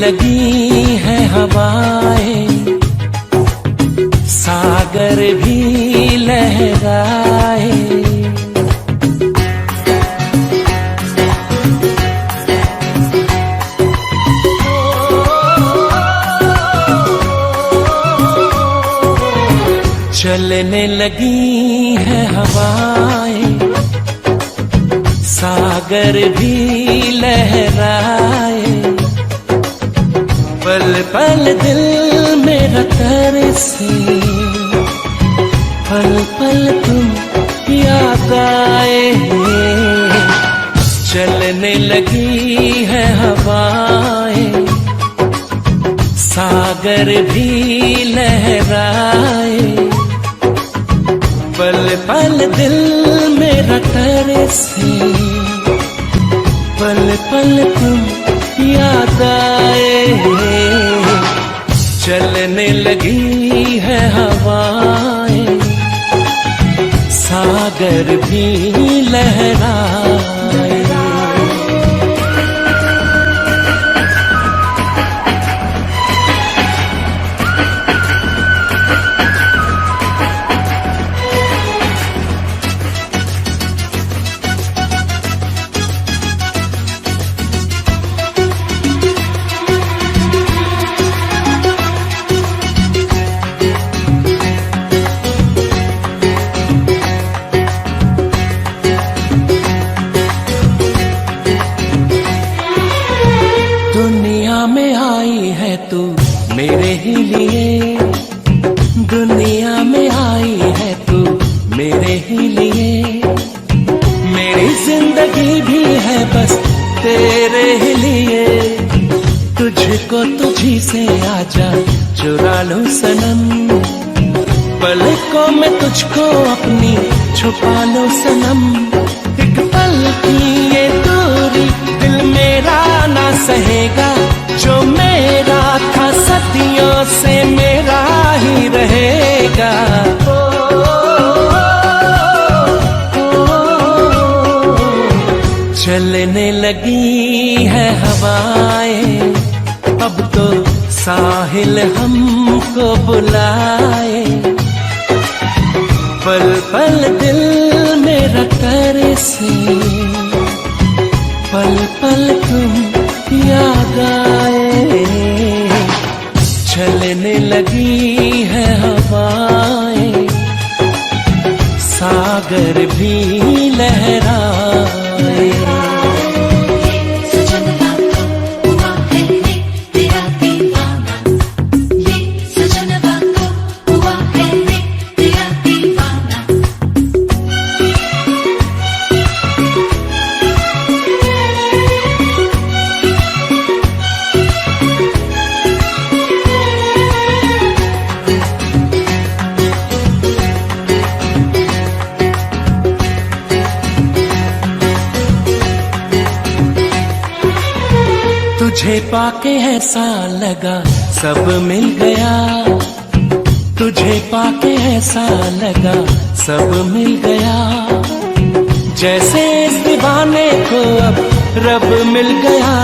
लगी है हवाएं, सागर भी लहराए। चलने लगी है हवाएं, सागर भी लहराए। पल पल दिल मेरा तरसे, पल पल तुम याद आए। चलने लगी है हवाएं, सागर भी लहराए। पल पल दिल मेरा तरसे, पल पल तुम याद आए। चलने लगी है हवाएं, सागर भी लहराए। दुनिया में आई है तू मेरे ही लिए, दुनिया में आई है तू मेरे ही लिए। मेरी जिंदगी भी है बस तेरे ही लिए। तुझको तुझी से आजा चुरा लूं सनम, पलकों में तुझको अपनी छुपा लो सनम। एक पल की ये दूरी दिल मेरा ना सहेगा, जो मेरा था सदियों से मेरा ही रहेगा। चलने लगी है हवाएं, अब तो साहिल हमको बुलाए। पल पल दिल मेरा तरसे, पल पल तुम याद आए। चलने लगी है हवाएं, सागर भी लहराए। तुझे पाके ऐसा लगा सब मिल गया, तुझे पाके ऐसा लगा सब मिल गया। जैसे इस दीवाने को अब रब मिल गया।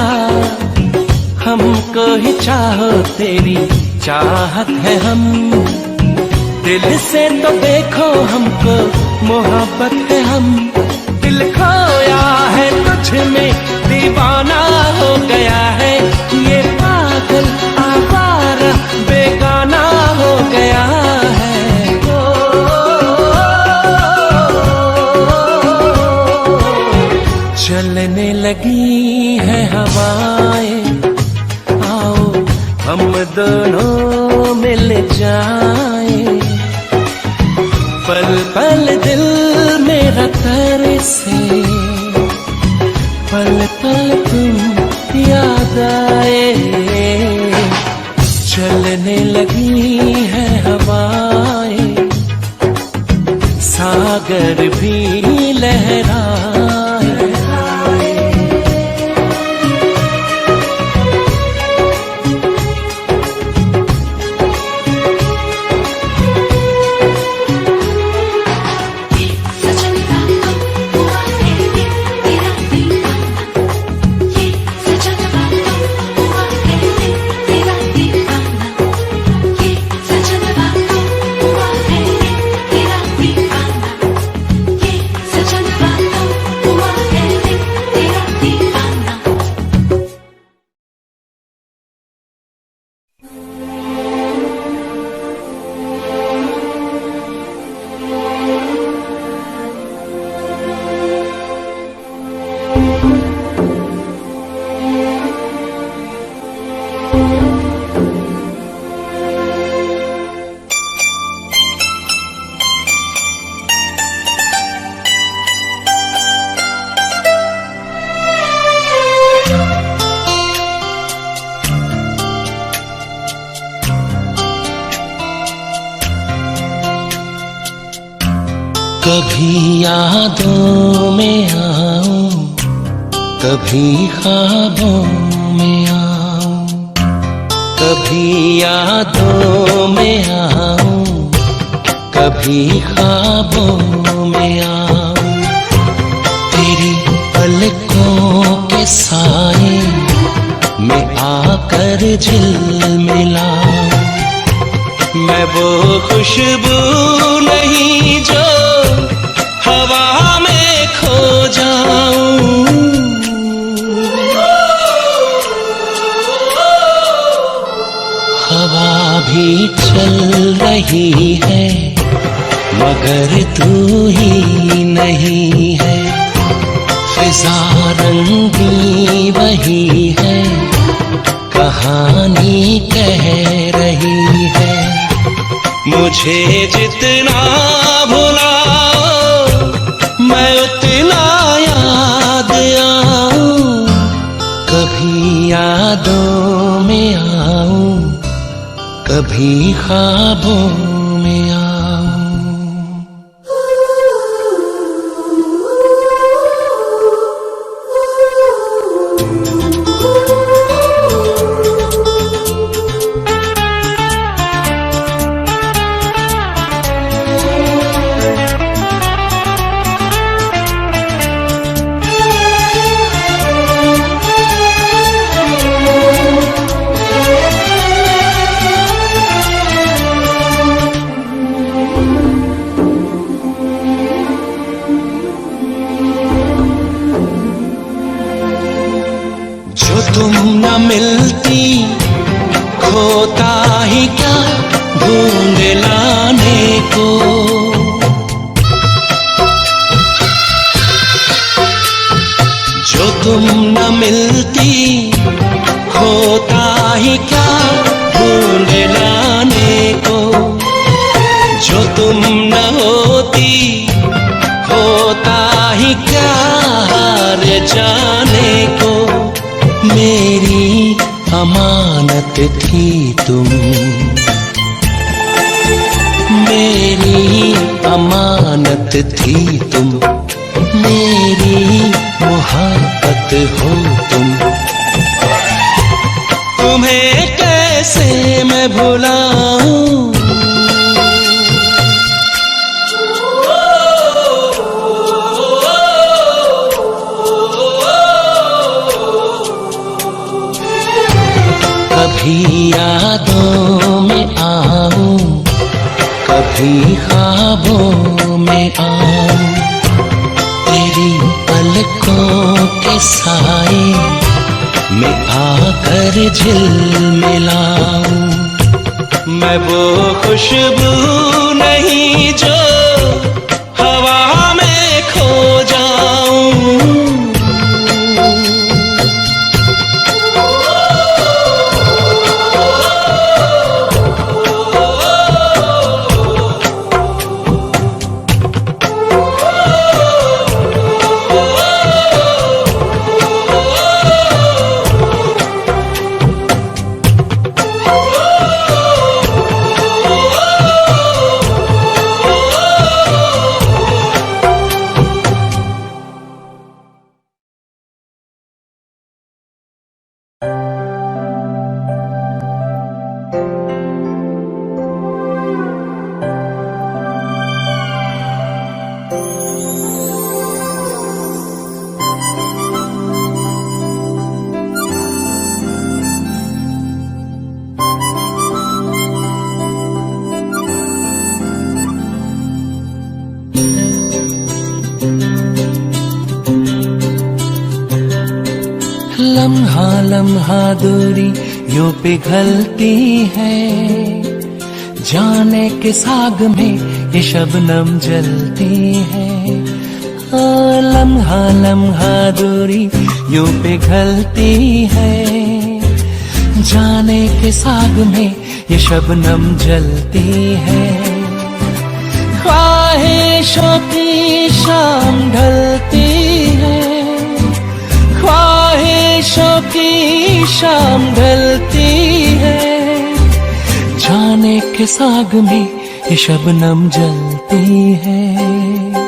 हमको ही चाहो तेरी चाहत है हम, दिल से तो देखो हमको मोहब्बत है हम। दिल खोया है तुझ में दीवाना हो गया है, ये पागल आवारा बेगाना हो गया है। चलने लगी है हवाएं, आओ हम दोनों मिल जाएं। पल पल दिल मेरा तरसे, पल पल तुम याद आए। चलने लगी है हवाएं, सागर भी लहराए। कभी यादों में आऊं, कभी ख्वाबों में आऊं, कभी यादों में आऊं, कभी ख्वाबों में आऊं। तेरी पलकों के साए में आकर झिलमिलाऊं। मैं वो खुशबू नहीं जो हवा में खो जाऊं। हवा भी चल रही है मगर तू ही नहीं है। फिजा रंगी वही है, कहानी कह रही है। मुझे जितना भुलाओ मैं उतना याद आऊं। कभी यादों में आऊं, कभी ख्वाबों में आऊं। तुम न मिलती खोता ही क्या ढूंढ लाने को। जो तुम न मिलती खोता ही क्या ढूंढ लाने को। जो तुम न होती होता ही क्या हार जाने को। मेरी अमानत थी तुम, मेरी अमानत थी तुम, मेरी मोहब्बत हो तुम। तुम्हें कैसे मैं भुलाऊं। कभी यादों में आऊं, कभी ख्वाबों में आऊं। तेरी पलकों के साए में आकर झिलमिलाऊं। मैं वो खुशबू नहीं जो हवा में खो जाऊं। लम्हा लम्हा दूरी यूं पिघलती है। जाने के साग में ये शबनम जलती है। लम्हा लम्हा दूरी यूं पिघलती है। जाने के साग में ये शबनम जलती है। ख्वाहिशों की शाम ढलती है। ख्वाहिशों की शाम ढलती है। जाने के साग में ये शबनम जलती है।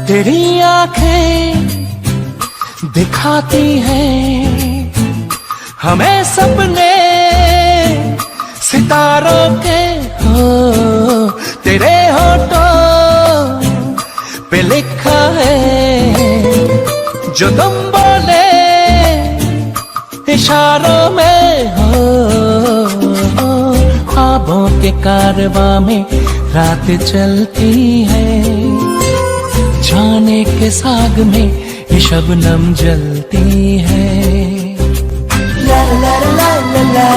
तेरी आंखें दिखाती हैं हमें सपने सितारों के हो। तेरे होठों पे लिखा है जो तुम बोले इशारों में हो। ख्वाबों के कारवां में रात चलती है, जाने के साग में ये शबनम जलती है। ला ला ला ला ला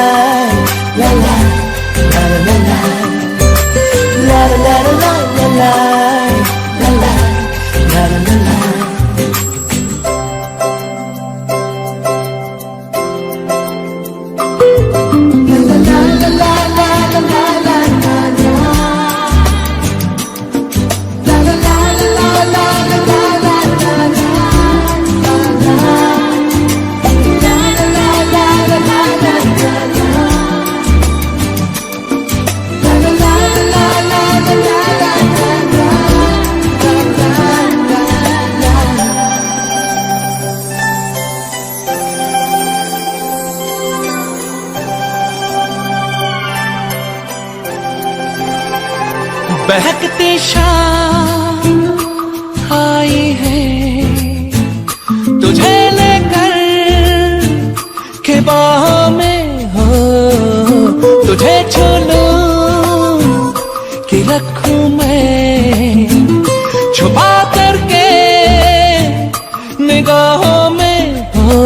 ला ला ला ला ला ला ला ला ला ला ला। बहकती शाम आई है तुझे लेकर के बाहों में हो। तुझे छू लूं कि रखूं मैं छुपा करके निगाहों में हो।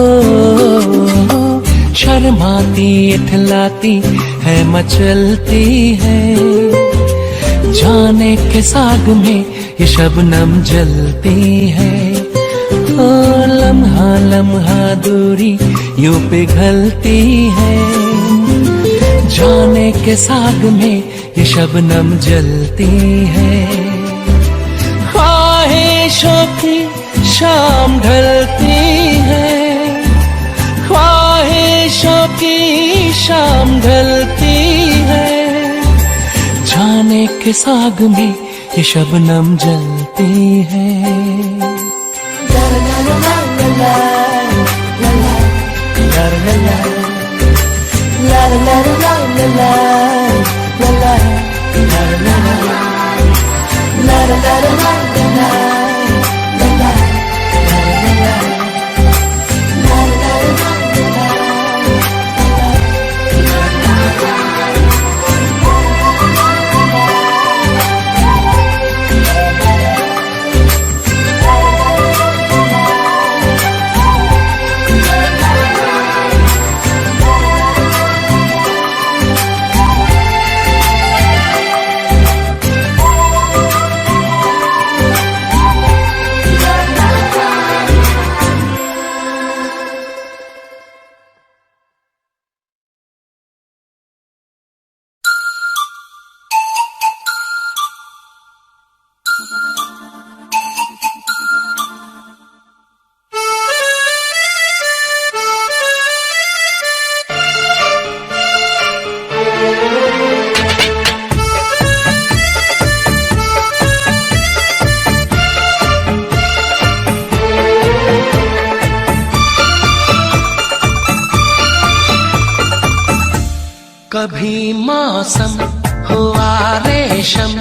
शर्माती इठलाती है मचलती है, जाने के साग में ये शबनम जलती है। ओ लम्हा लम्हा दूरी यूं पिघलती है, जाने के साग में ये शबनम जलती है। ख्वाहिशों की शाम ढलती है, ख्वाहिशों की शाम ढलती है, जाने के साग में ये शबनम जलती है। ला ला ला ला ला ला ला ला ला ला ला ला ला ला। कभी मौसम हुआ रेशम,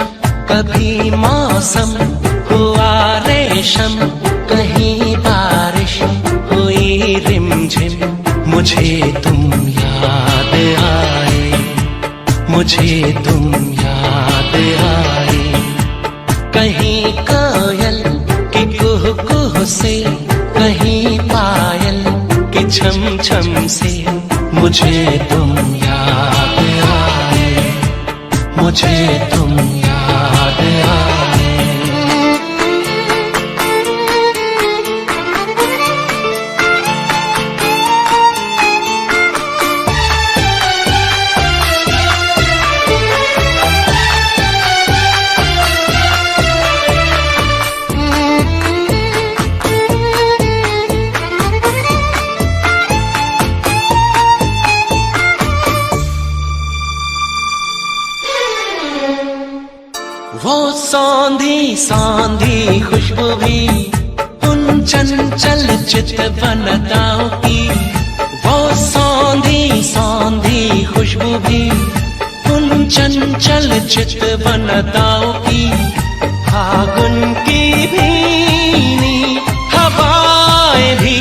कभी मौसम हुआ रेशम, कहीं बारिश हुई रिमझिम। मुझे तुम याद आए, मुझे तुम याद आई। कहीं कोयल की कुहू कुहू से, कहीं पायल की छम छम से, मुझे तुम याद आए, मुझे तुम याद आए। वो सौंधी सौंधी खुशबू भी उन चंचल चितवनताओं की, वो सौंधी सौंधी खुशबू भी उन चंचल चितवनताओं की। फागुन की भीनी हवाएं भी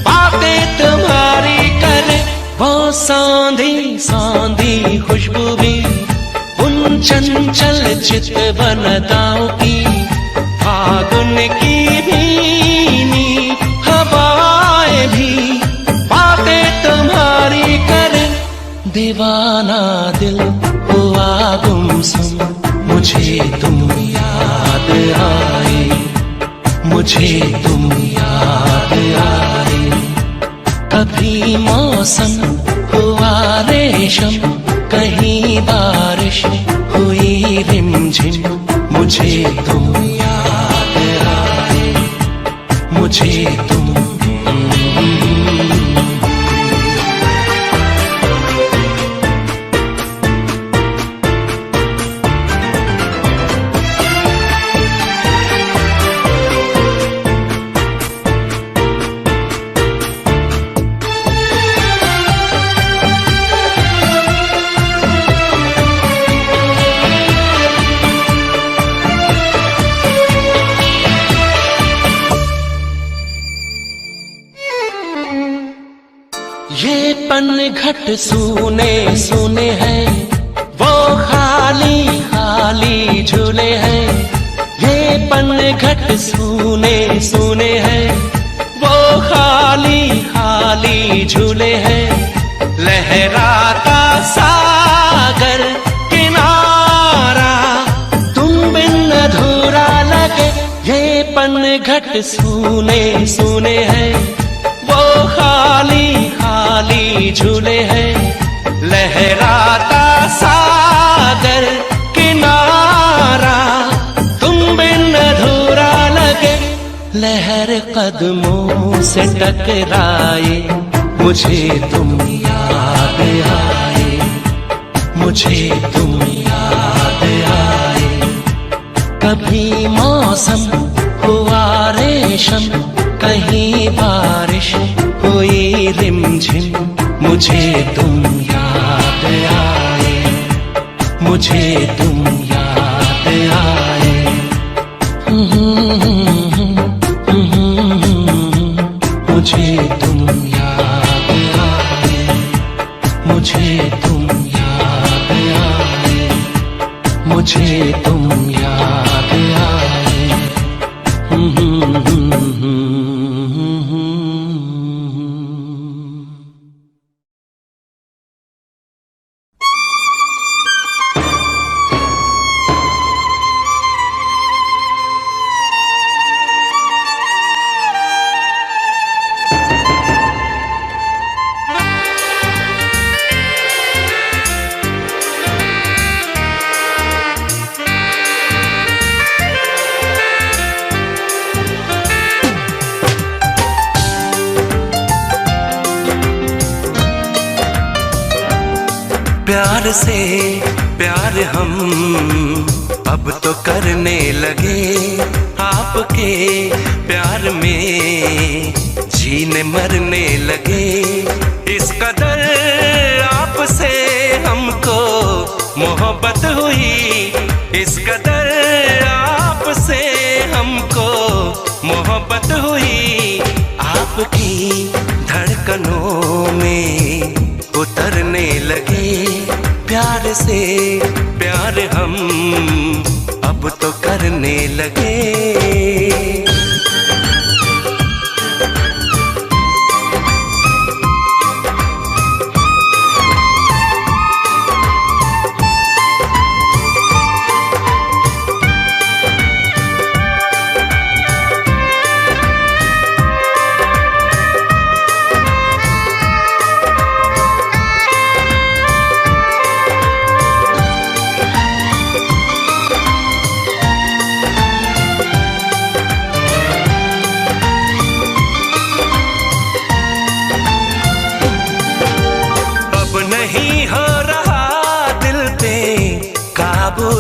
बातें तुम्हारी करे, वो सौंधी सौंधी खुशबू भी उन चंचल चितवनताओं की। फागुन की भीनी हवाएं भी बातें तुम्हारी करे, दीवाना दिल हुआ गुमसुम, मुझे तुम याद आए, मुझे तुम याद आए। कभी मौसम हुआ रेशम, कहीं बारिश हुई रिमझिम, मुझे तुम याद आए, मुझे तुम। ये पनघट सूने सूने हैं, वो खाली खाली झूले हैं। ये पनघट सूने सूने हैं, वो खाली खाली झूले हैं। लहराता सागर किनारा तुम बिन अधूरा लगे, ये पनघट सूने सूने हैं, वो खाली खाली झूले हैं। लहराता सागर किनारा तुम बिन अधूरा लगे, लहर कदमों से टकराए, मुझे तुम याद आए, मुझे तुम याद आए। कभी मौसम हुआ रेशम, कहीं बारिश हुई रिमझिम, मुझे तुम याद आए, मुझे तुम याद आए। मुझे तुम याद आए, मुझे तुम याद आए, मुझे तुम याद आए। प्यार से प्यार हम अब तो करने लगे, आपके प्यार में जीने मरने लगे। इस कदर आपसे हमको मोहब्बत हुई, इस कदर आपसे हमको मोहब्बत हुई। आपकी धड़कनों में उतरने लगे, प्यार से प्यार हम अब तो करने लगे।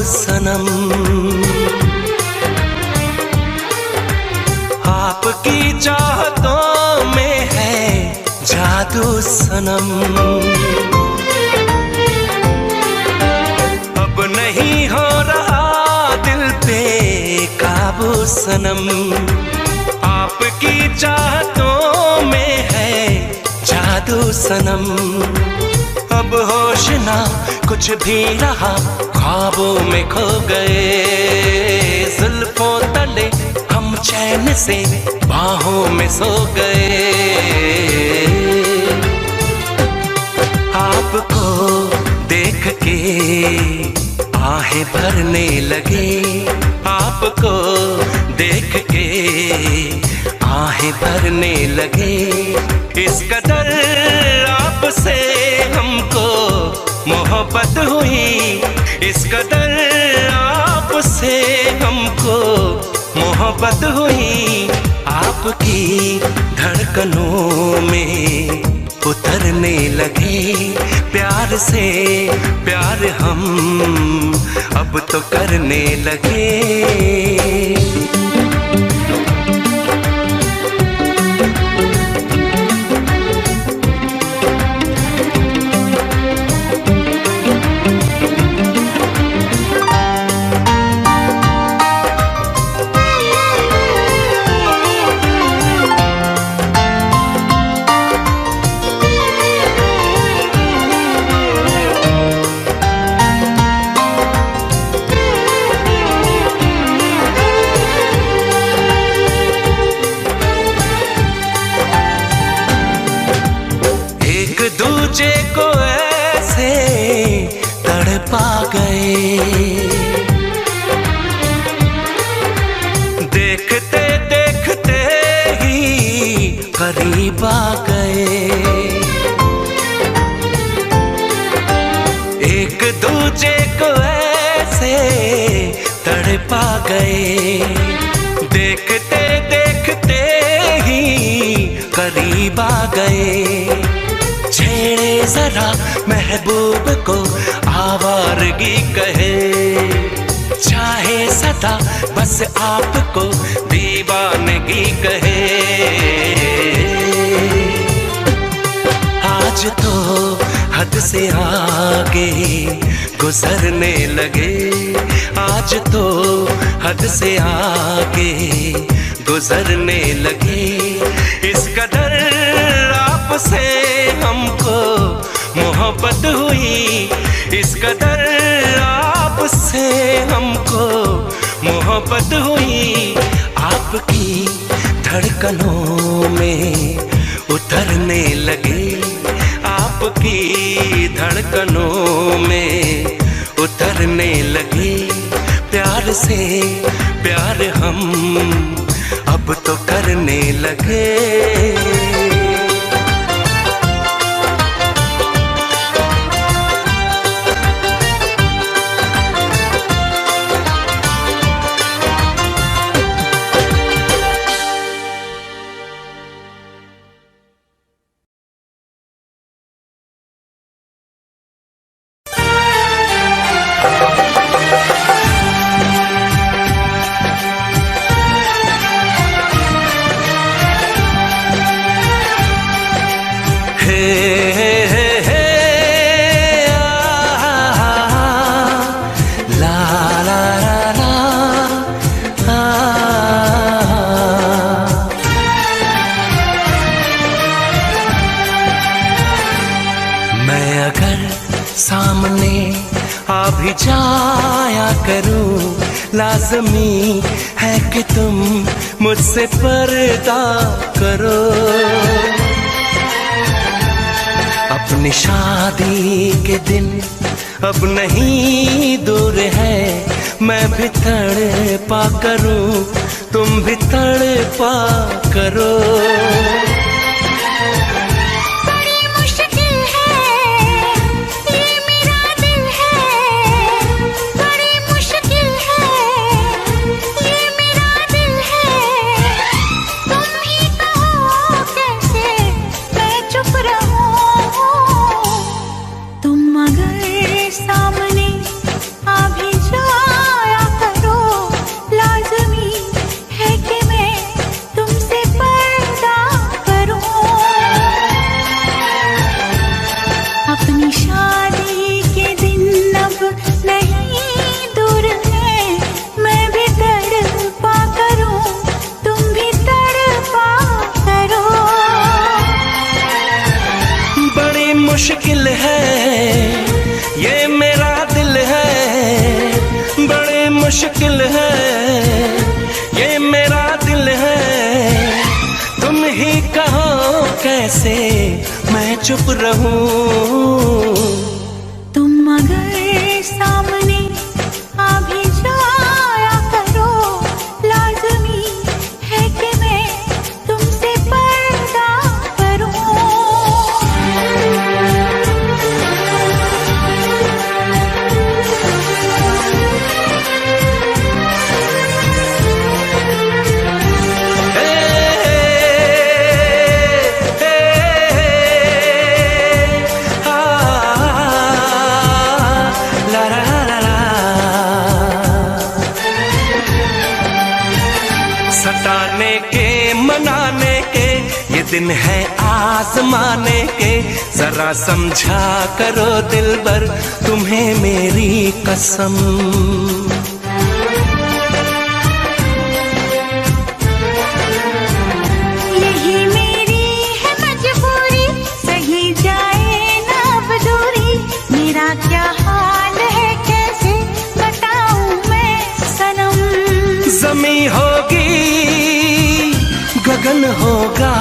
सनम आपकी चाहतों में है जादू सनम। अब नहीं हो रहा दिल पे काबू सनम, आपकी चाहतों में है जादू सनम। अब होश ना कुछ भी रहा, ख्वाबों में खो गए, जुल्फों तले हम चैन से बाहों में सो गए। आपको देख के आहें भरने लगे, आपको देख के आहें भरने लगे। इस कदर आपसे हमको मोहब्बत हुई, इस कदर आपसे हमको मोहब्बत हुई। आपकी धड़कनों में उतरने लगे, प्यार से प्यार हम अब तो करने लगे। दूजे को ऐसे तड़पा गए, देखते देखते ही करीब आ गए। एक दूजे को ऐसे तड़पा गए, देखते देखते ही करीब आ गए। छेड़े जरा महबूब को आवारगी कहे, चाहे सदा बस आपको दीवानगी कहे। आज तो हद से आगे गुजरने लगे, आज तो हद से आगे गुजरने लगे। इस कदर आपसे हमको मोहब्बत हुई, इस कदर आपसे हमको मोहब्बत हुई। आपकी धड़कनों में उतरने लगे, आपकी धड़कनों में उतरने लगे। प्यार से प्यार हम अब तो करने लगे। मैं अगर सामने लाज़मी है कि तुम मुझसे पर्दा करो। अपनी शादी के दिन अब नहीं दूर है, मैं भी तड़पा करूं, तुम भी तड़पा करो। मुश्किल है ये मेरा दिल है, बड़े मुश्किल है ये मेरा दिल है। तुम ही कहो कैसे मैं चुप रहूं। तुम अगर सामने आ भी जाया करो, लाज़मी है कि मैं तुमसे पर्दा करूं। सताने के मनाने के ये दिन है आजमाने के, जरा समझा करो दिलबर तुम्हें मेरी कसम। यही मेरी है मजबूरी, सही जाए ना अब दूरी। मेरा क्या हाल है कैसे बताऊं मैं सनम। ज़मीं होगी गगन होगा,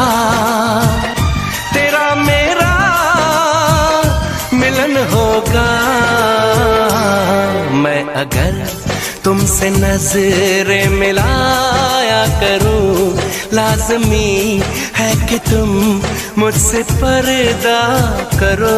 तेरा मेरा मिलन होगा। मैं अगर तुमसे नजरें मिलाया करूं, लाज़मी है कि तुम मुझसे पर्दा करो।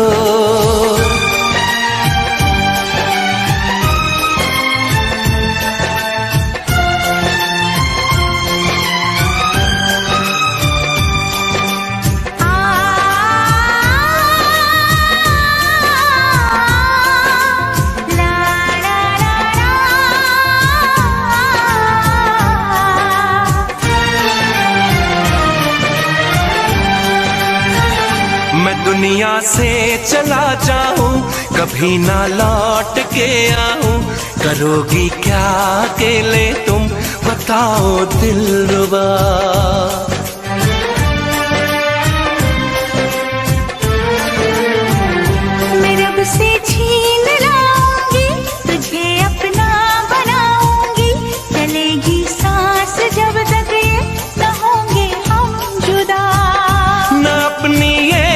मैं दुनिया से चला जाऊं, कभी ना लौट के आऊं, करोगी क्या अकेले तुम बताओ दिलरुबा। मैं रब से छीन लाऊंगी, तुझे अपना बनाऊंगी। चलेगी सांस जब तक ये न होंगे हम जुदा। न अपनी ये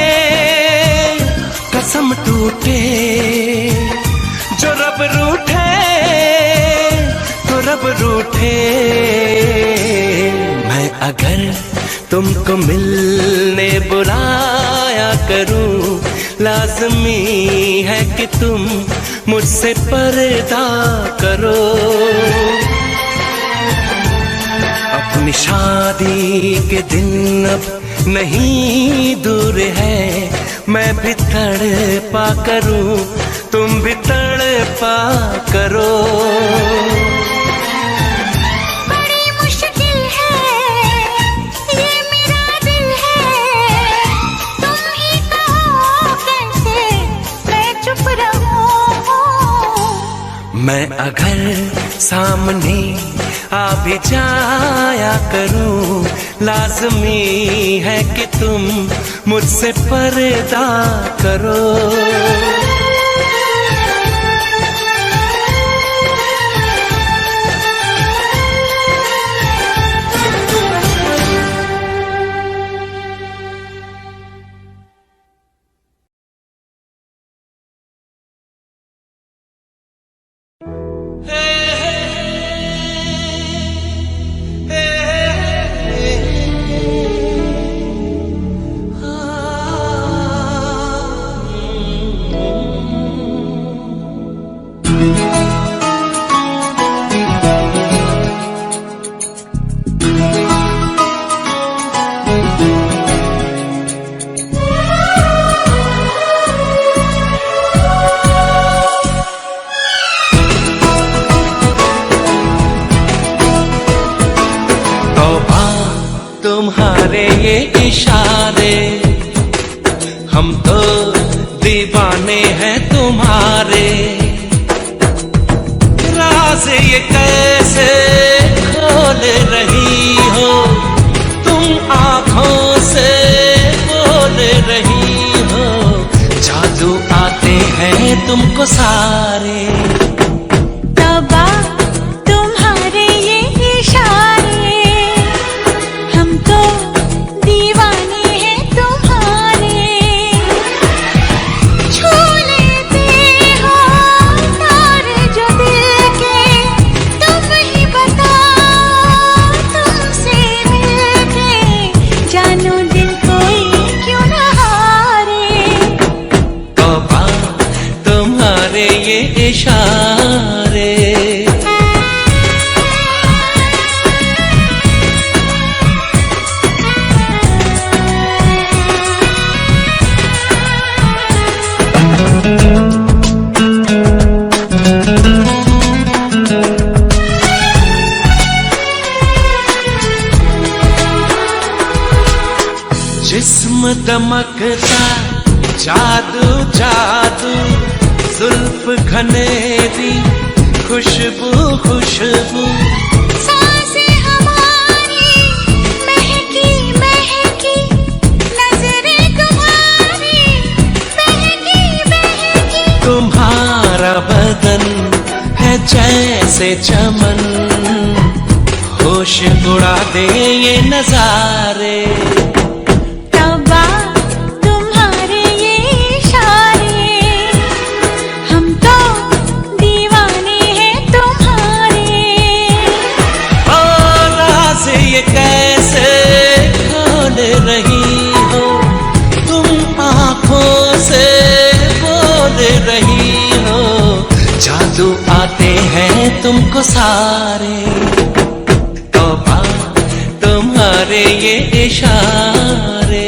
कसम टूटे, जो रब रूठे तो रब रूठे। मैं अगर तुमको मिलने बुलाया करूं, लाज़मी है कि तुम मुझसे पर्दा करो। अपनी शादी के दिन अब नहीं दूर है, मैं भी तड़पा करूं, तुम भी तड़पा करो। बड़ी मुश्किल है ये मेरा दिल है, तुम ही कहो कैसे मैं चुप रहूं। मैं अगर सामने आ भी जाया करूं, लाज़मी है कि तुम मुझसे पर्दा करो। तुम्हारे ये इशारे, हम तो दीवाने हैं तुम्हारे। राज ये कैसे खोल रही हो तुम, आंखों से बोल रही हो, जादू आते हैं तुमको सारे। तौबा तुम्हारे ये इशारे, हम तो दीवाने हैं तुम्हारे। छू लेते हो तार जो दिल के, तुम ही बताओ तुमसे मिलके, जानो दिल कोई क्यों न हारे। तौबा तुम्हारे ये इशारे। जिस्म दमकता जादू जादू, जुल्फ घनेरी खुशबू खुशबू, सांसें हमारी महकी महकी, नजरें तुम्हारी बहकी बहकी। तुम्हारा बदन है जैसे चमन, होश उड़ा दे ये नजारे। तौबा तुम्हारे ये इशारे, हम तो दीवाने हैं तुम्हारे। ओ राज ये कैसे खोल रही हो तुम, आंखों से बोल रही हो, जादू आते हैं तुमको सारे। तौबा तुम्हारे ये इशारे।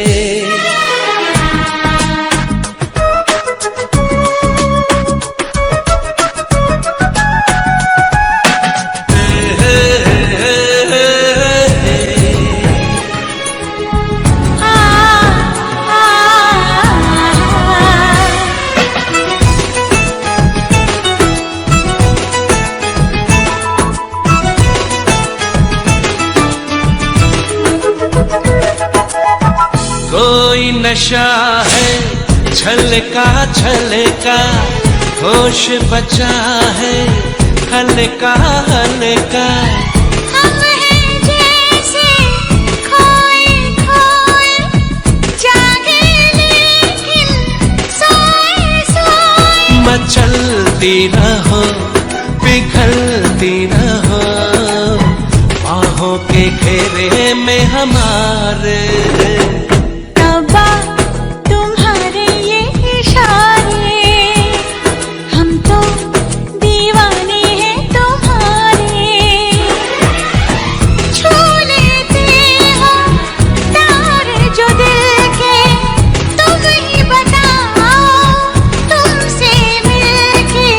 आ, आ, कोई नशा है छलका छलका, होश बचा है हल्का हल्का। हम हैं जैसे खोए खोए, जागे लेकिन सोए सोए। मचलती रहो पिघलती रहो, बाहों के घेरे में हमारे। तौबा तुम्हारे ये इशारे, हम तो दीवाने हैं तुम्हारे। छू लेते हो तार जो दिल के, तुम ही बताओ तुमसे मिलके,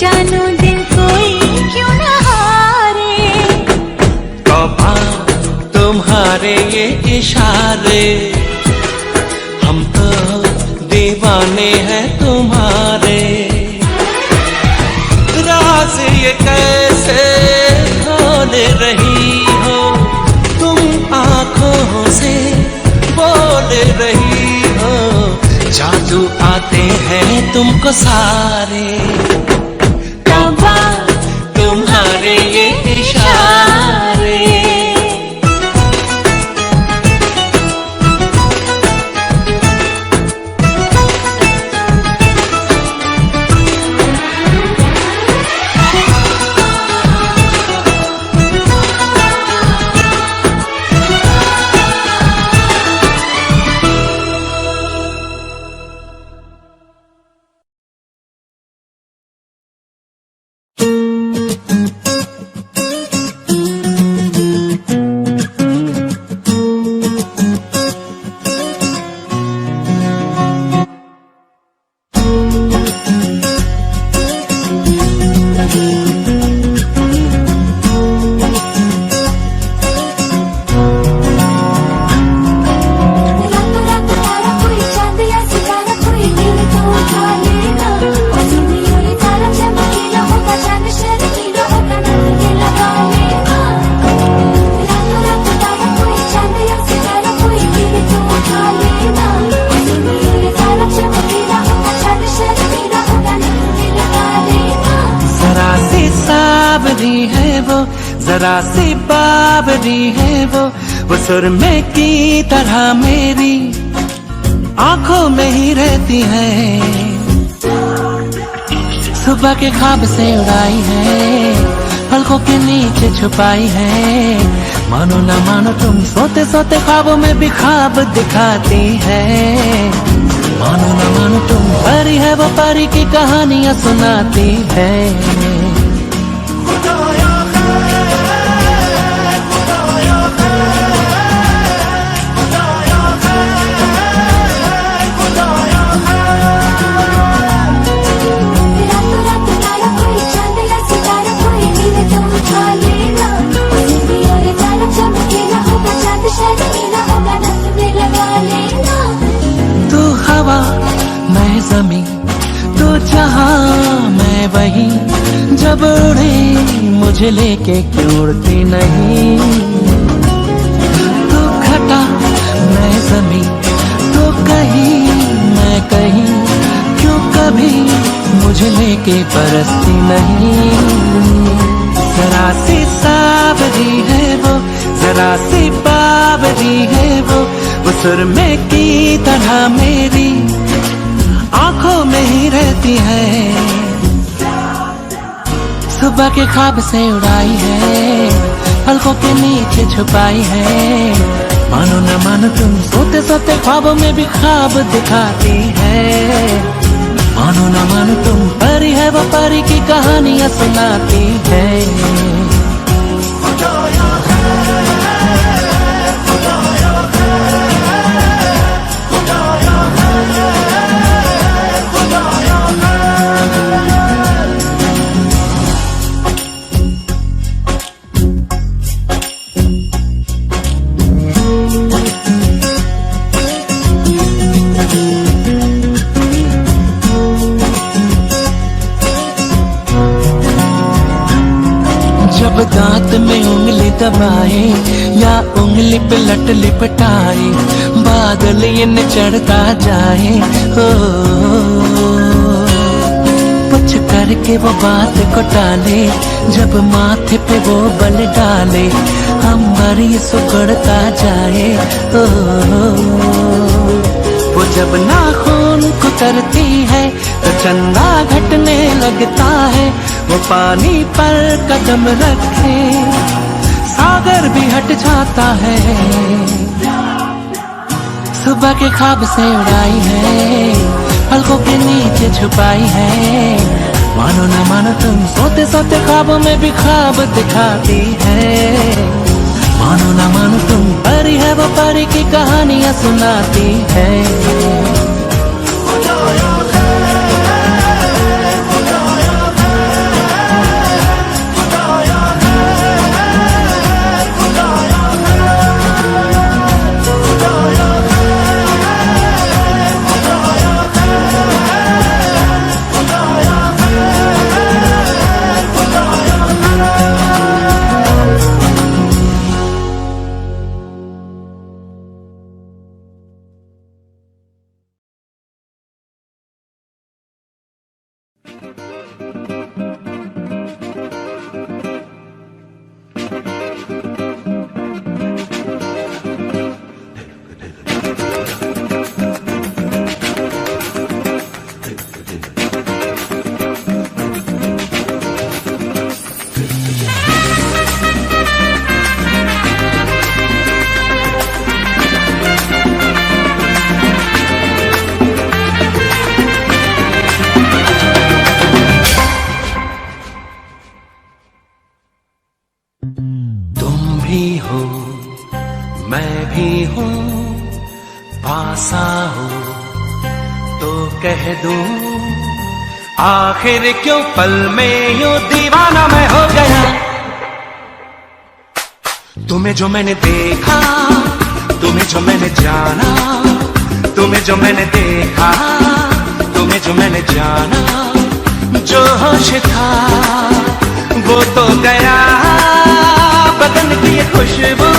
जानो दिल कोई क्यों न हारे। तौबा तुम्हारे ये इशारे, हम तो दीवाने हैं तुम्हारे। राज ये कैसे खोल रही हो तुम, आंखों से बोल रही हो, जादू आते हैं तुमको सारे। तौबा तुम्हारे ये इशारे। जरा सी बावरी है वो सुरमे की तरह मेरी आंखों में ही रहती है। सुबह के ख्वाब से उड़ाई है, पलकों के नीचे छुपाई है। मानो ना मानो तुम सोते सोते ख्वाबों में भी ख्वाब दिखाती है। मानो ना मानो तुम परी है, वो परी की कहानियां सुनाती है। तू हवा मैं जमी, तू जहां मैं वही, जब उड़े मुझे लेके क्यों उड़ती नहीं। तू घटा मैं जमी, तू कहीं मैं कहीं, क्यों कभी मुझे लेके बरसती नहीं। जरा सी सावरी है वो, जरा सी बावरी है वो सुरमे की तरह मेरी आंखों में ही रहती है। सुबह के ख्वाब से उड़ाई है, पलकों के नीचे छुपाई है। मानो न मानो तुम सोते सोते ख्वाबों में भी ख्वाब दिखाती है। मानो न मानो तुम परी है, वो परी की कहानियां सुनाती है। जब दांत में उंगली दबाए या उंगली पे लट लिपटाए, बादल इन चढ़ता जाए। हो कुछ करके वो बात को टाले, जब माथे पे वो बल डाले, अंबर ये सुगड़ता जाए। हो वो जब नाखून कुतरती है तो चंदा घटने लगता है। वो पानी पर कदम रखे सागर भी हट जाता है। सुबह के ख्वाब से उड़ाई है, पलकों के नीचे छुपाई है। मानो ना मानो तुम सोते सोते ख्वाबों में भी ख्वाब दिखाती है। मानो ना मानो तुम परी है, वो परी की कहानियां सुनाती है। मैं भी हूँ, पास हो तो कह दूं, आखिर क्यों पल में यूं दीवाना मैं हो गया। तुम्हें जो मैंने देखा, तुम्हें जो मैंने जाना, तुम्हें जो मैंने देखा, तुम्हें जो मैंने जाना, जो होश था वो तो गया। बदन की ये खुशबू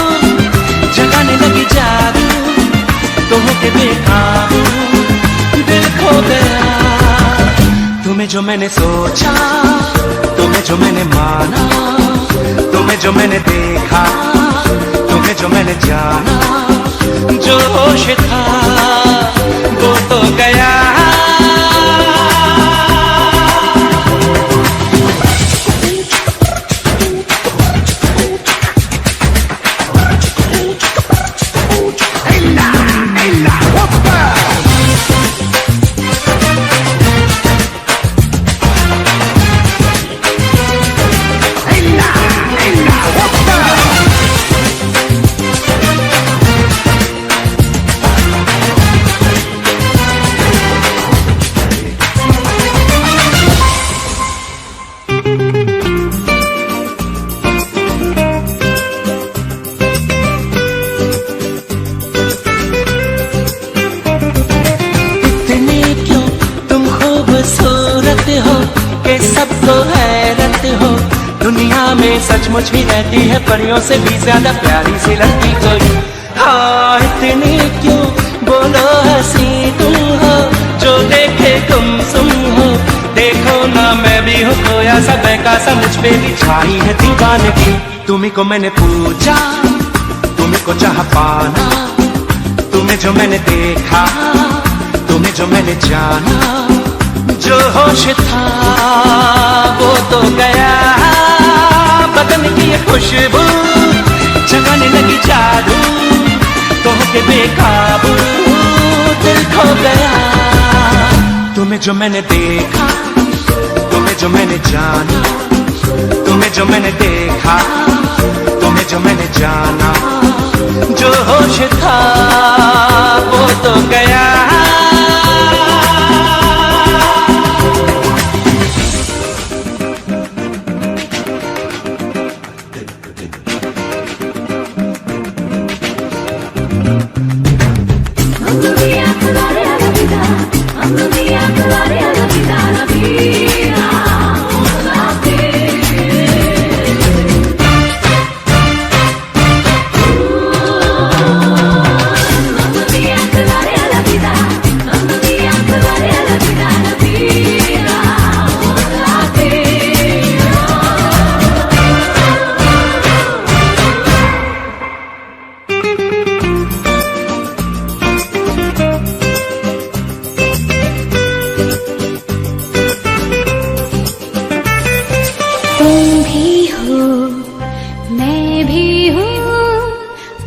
जगाने लगी जादू, तुम्हें देखा दिल खो गया। तुम्हें जो मैंने सोचा, तुम्हें जो मैंने माना, तुम्हें जो मैंने देखा, तुम्हें जो मैंने जाना, जो होश था वो तो गया। सबको हैरत हो, दुनिया में सचमुच ही रहती है परियों से भी ज्यादा प्यारी सी लगती कोई। हाँ इतनी क्यों बोलो हंसी तुम हो, जो देखे तुम सुन हो। देखो ना मैं भी हूँ खोया सा बहका सा, मुझ पे भी छाई है दीवानगी। तुम्ही को मैंने पूछा, तुम्ही को चाह पाना, तुम्हें जो मैंने देखा, तुम्हें जो मैंने जाना, जो होश था वो तो गया। बदन की ये खुशबू जगाने लगी जादू, तो के बेकाबू दिल खो गया। तुम्हें जो मैंने देखा, तुम्हें जो मैंने जाना, तुम्हें जो मैंने देखा, तुम्हें जो मैंने जाना, जो होश था वो तो गया।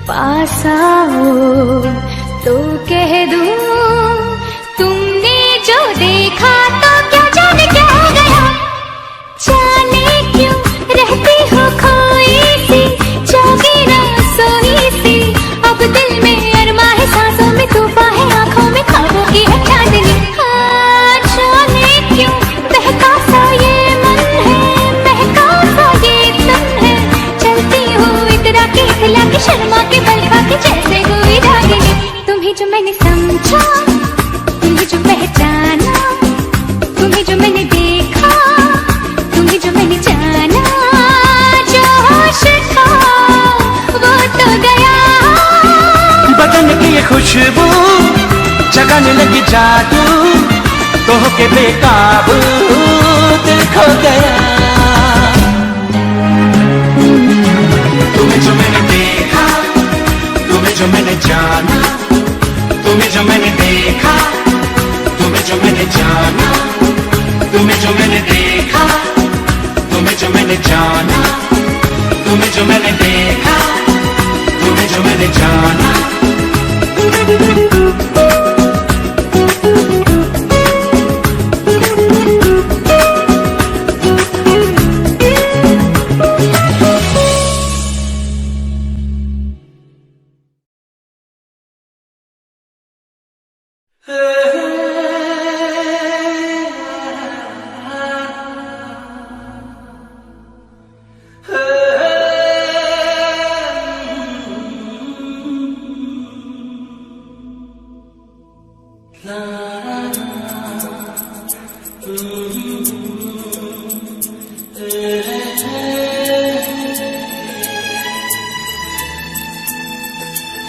पास आओ तो कह दूं, तुमने जो देखा तो क्या जाने क्या हो गया। जाने क्यों रहती हो खोई सी, जागी ना सोई सी। अब दिल में अरमा है, सांसों में तूफान है, आंखों में ख्वाबों की है चांदनी। हाँ जाने क्यों बहका सा ये मन है, बहका सा ये तन है। चलती हूँ इतरा के खिला के, शर्मा के बल खा के, जैसे हुई रागिनी। तुम्हें जो मैंने समझा, तुम्हें जो पहचाना, तुम्हें जो मैंने देखा, तुम्हें जो मैंने जाना, जो होश था वो तो गया। बदन की ये खुशबू जगाने लगी जादू, तो के बेकाबू दिल खो गया। तुम्हें जो मैंने देखा, तुम्हें जो मैंने जाना, तुम्हें जो मैंने देखा, तुम्हें जो मैंने जाना, तुम्हें जो मैंने देखा, तुम्हें जो मैंने जाना, तुम्हें जो मैंने देखा, तुम्हें जो मैंने जाना।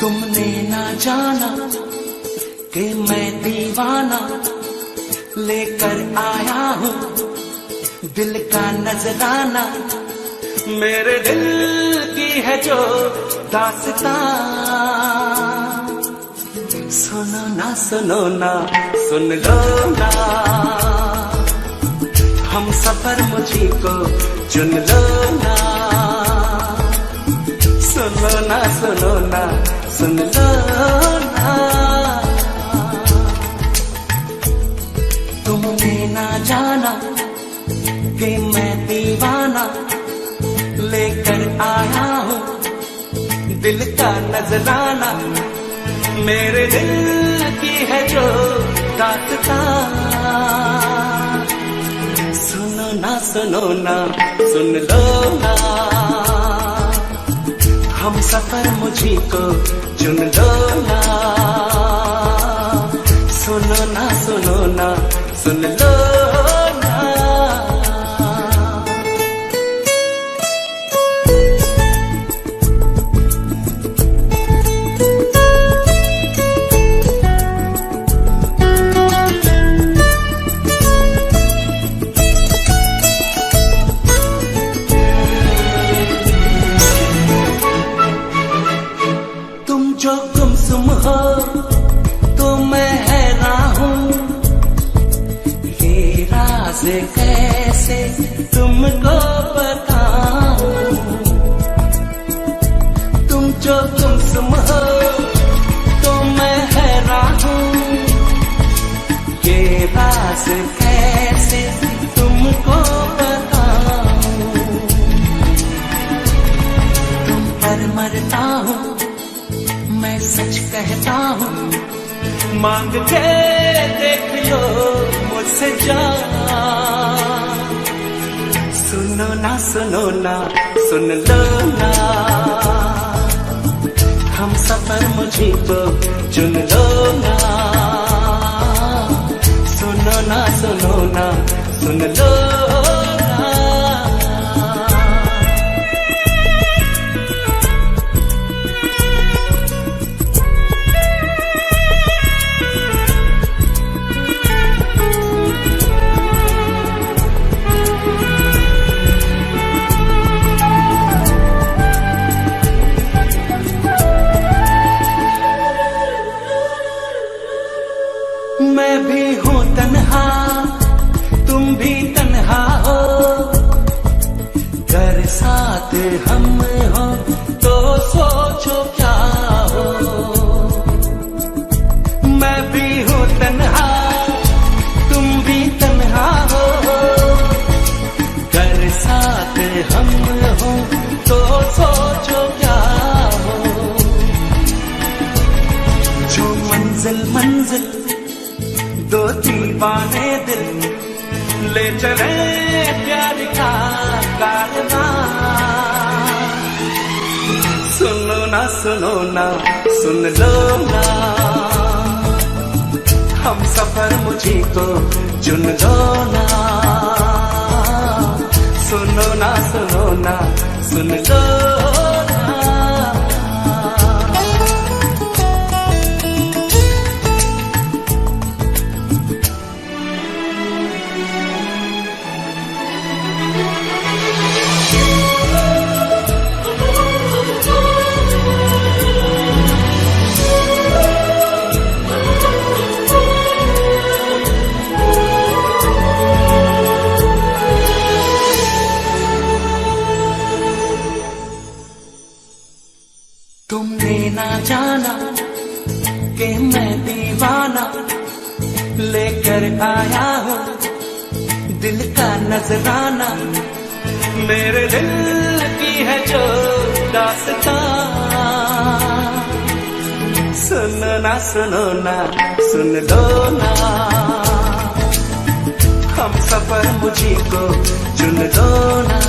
तुमने ना जाना कि मैं दीवाना लेकर आया हूँ दिल का नजराना। मेरे दिल की है जो दास्तां, सुनो ना सुन लो ना, हम सफर मुझी को चुन लो ना, सुनो ना सुन लो ना। तुमने ना जाना कि मैं दीवाना लेकर आया हूँ दिल का नजराना, मेरे दिल की है जो दास्तां, सुनो ना सुन लो ना, हम सफर मुझी को चुन लो ना, सुनो ना सुन लो ना। तुम जो गुमसुम हो तो मैं हैरान हूँ, ये राज कैसे तुमको बताऊं। तुम जो गुमसुम हो तो मैं हैरान हूँ, ये राज कैसे तुमको बताऊं। तुम पर मरता हूँ मैं सच कहता हूँ, मांग के देख लो मुझसे जान, सुनो ना सुन लो ना, हम सफर मुझी को चुन लो ना, सुनो ना सुन लो ना। मैं भी हूँ तन्हा तुम भी तन्हा हो, घर साथ हम हो तो सोचो क्या हो। मैं भी हूँ तन्हा तुम भी तन्हा हो, घर साथ हम हो तो सोचो क्या हो। जो मंजिल दो दीवाने दिल ले चले प्यार का कारवां, सुनो ना सुन लो ना, हम सफर मुझी को चुन लो ना, सुनो ना सुन लो ना। तुमने ना जाना कि मैं दीवाना लेकर आया हूँ दिल का नजराना, मेरे दिल की है जो दास्तां, सुनो ना सुन लो ना, हम सफर मुझी को चुन लो ना,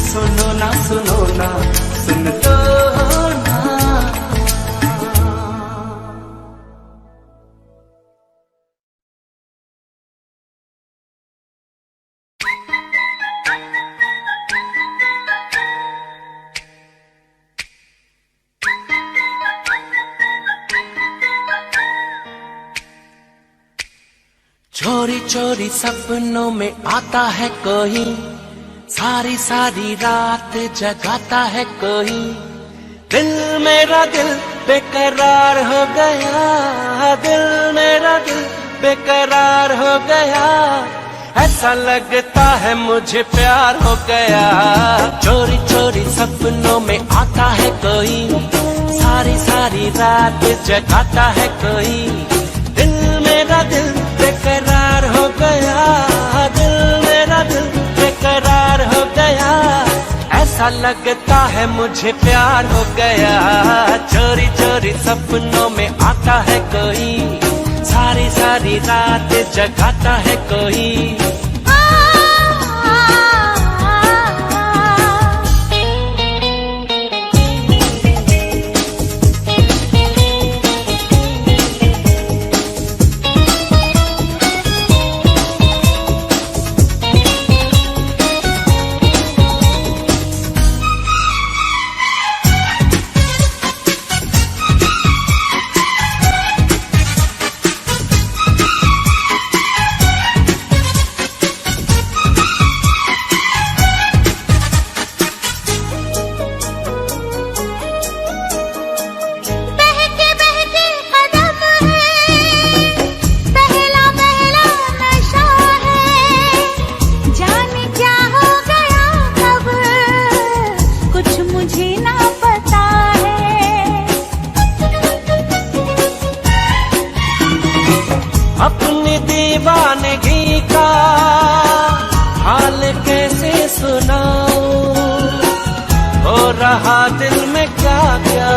सुनो ना सुन लो ना। चोरी चोरी सपनों में आता है कोई, सारी सारी रात जगाता है कोई, दिल मेरा दिल बेकरार हो गया, दिल मेरा दिल बेकरार हो गया, ऐसा लगता है मुझे प्यार हो गया। चोरी चोरी सपनों में आता है कोई, सारी सारी रात जगाता है कोई, दिल मेरा दिल बेकरार हो गया, दिल मेरा दिल बेकरार हो गया, ऐसा लगता है मुझे प्यार हो गया। चोरी चोरी सपनों में आता है कोई, सारी सारी रात जगाता है कोई। अपनी दीवानगी का हाल कैसे सुनाऊं, हो रहा दिल में क्या क्या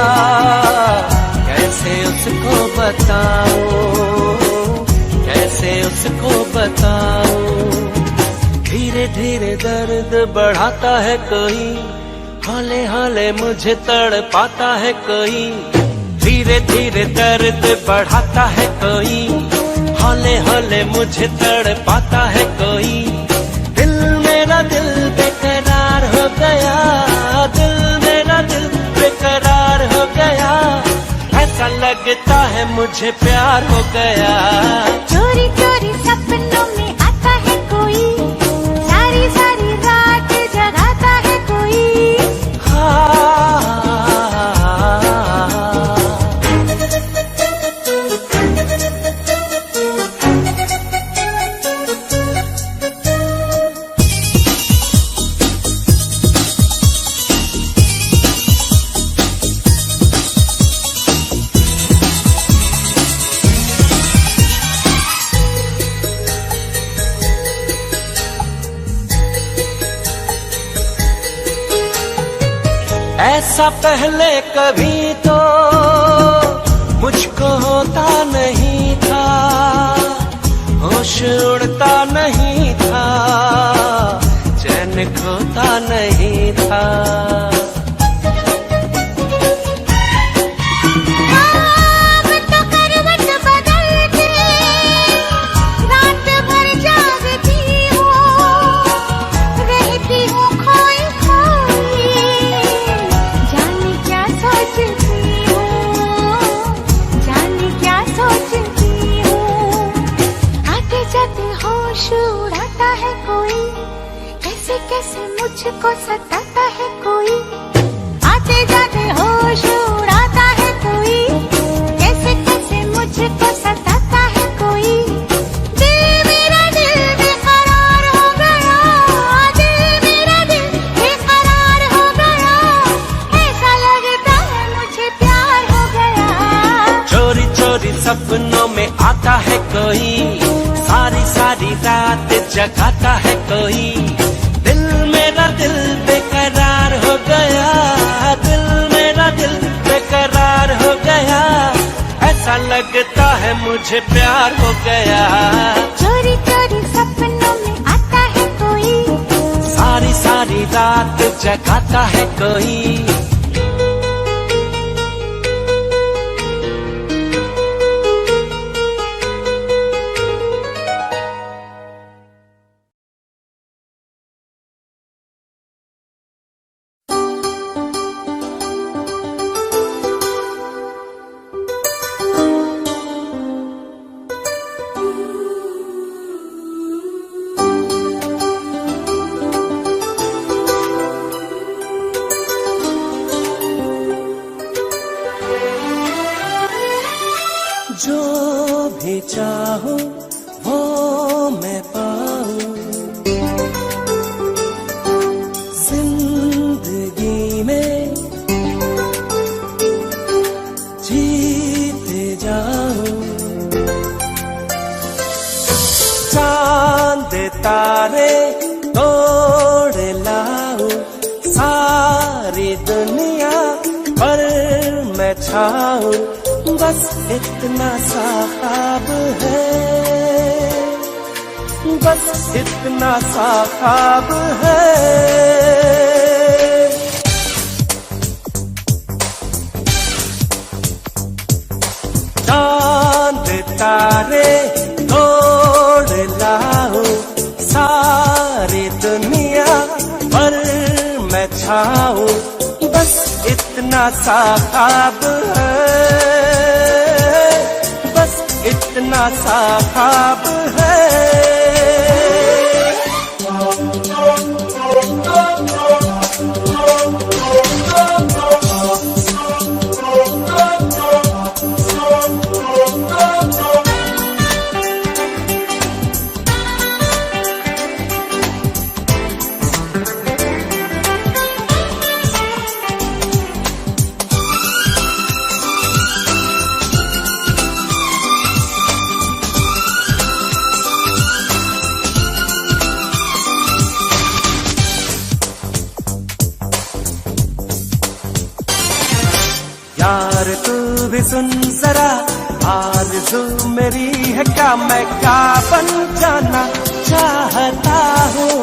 कैसे उसको बताऊं, कैसे उसको बताऊं। धीरे धीरे दर्द बढ़ाता है कोई, हौले हौले मुझे तड़पाता है कोई, धीरे धीरे दर्द बढ़ाता है कोई, हौले हौले मुझे तड़पाता है कोई, दिल मेरा दिल बेकरार हो गया, दिल मेरा दिल बेकरार हो गया, ऐसा लगता है मुझे प्यार हो गया। चोरी चोरी सपनों में आता है कोई, सारी सारी रात जगाता है कोई। ऐसा पहले कभी तो मुझको होता नहीं था, होश उड़ता नहीं था, चैन खोता नहीं था। कैसे मुझको सताता है कोई, आते जाते होश उड़ाता है कोई, कैसे कैसे मुझको सताता है कोई, दिल मेरा दिल बेकरार हो गया, दिल मेरा दिल बेकरार हो गया, ऐसा लगता है मुझे प्यार हो गया। चोरी चोरी सपनों में आता है कोई, सारी सारी रात जगाता है कोई, दिल मेरा दिल बेकरार हो गया, दिल मेरा दिल बेकरार हो गया, ऐसा लगता है मुझे प्यार हो गया। चोरी चोरी सपनों में आता है कोई, सारी सारी रात जगाता है कोई। जो भी चाहूं वो मैं पाऊं, जिंदगी में जीते जाऊं। चांद तारे तोड़ लाऊं, सारी दुनिया पर मैं छाऊं, बस इतना सा ख्वाब है, बस इतना सा ख्वाब है। चांद तारे तोड़ लाऊं, सारी दुनिया पर मैं छाऊं, बस इतना सा ख्वाब है, बस इतना सा ख्वाब है। यार तू भी सुन जरा, आरज़ू मेरी है क्या, मैं क्या बन जाना चाहता हूँ।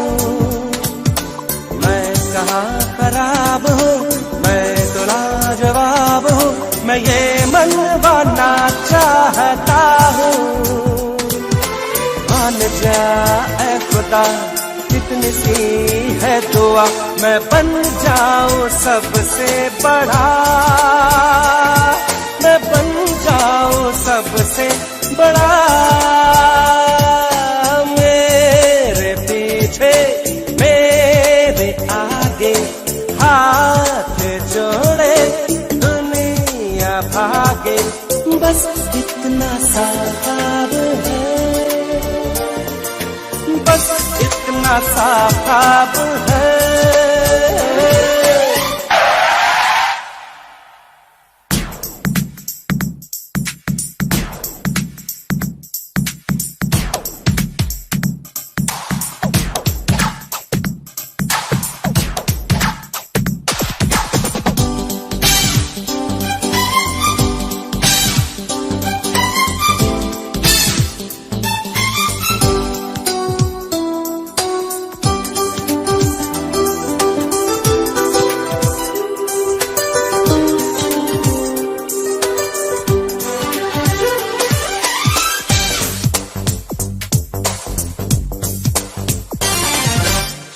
मैं कहाँ खराब हूँ, मैं तो लाजवाब हूँ, मैं ये मनवाना चाहता हूँ। मान जा ऐ खुदा कितनी सी है दुआ, मैं बन जाऊं सबसे बड़ा, मैं बन जाऊं सबसे बड़ा। मेरे पीछे मेरे आगे हाथ जोड़े दुनिया भागे, बस इतना सा ख्वाब है, बस इतना सा ख्वाब है।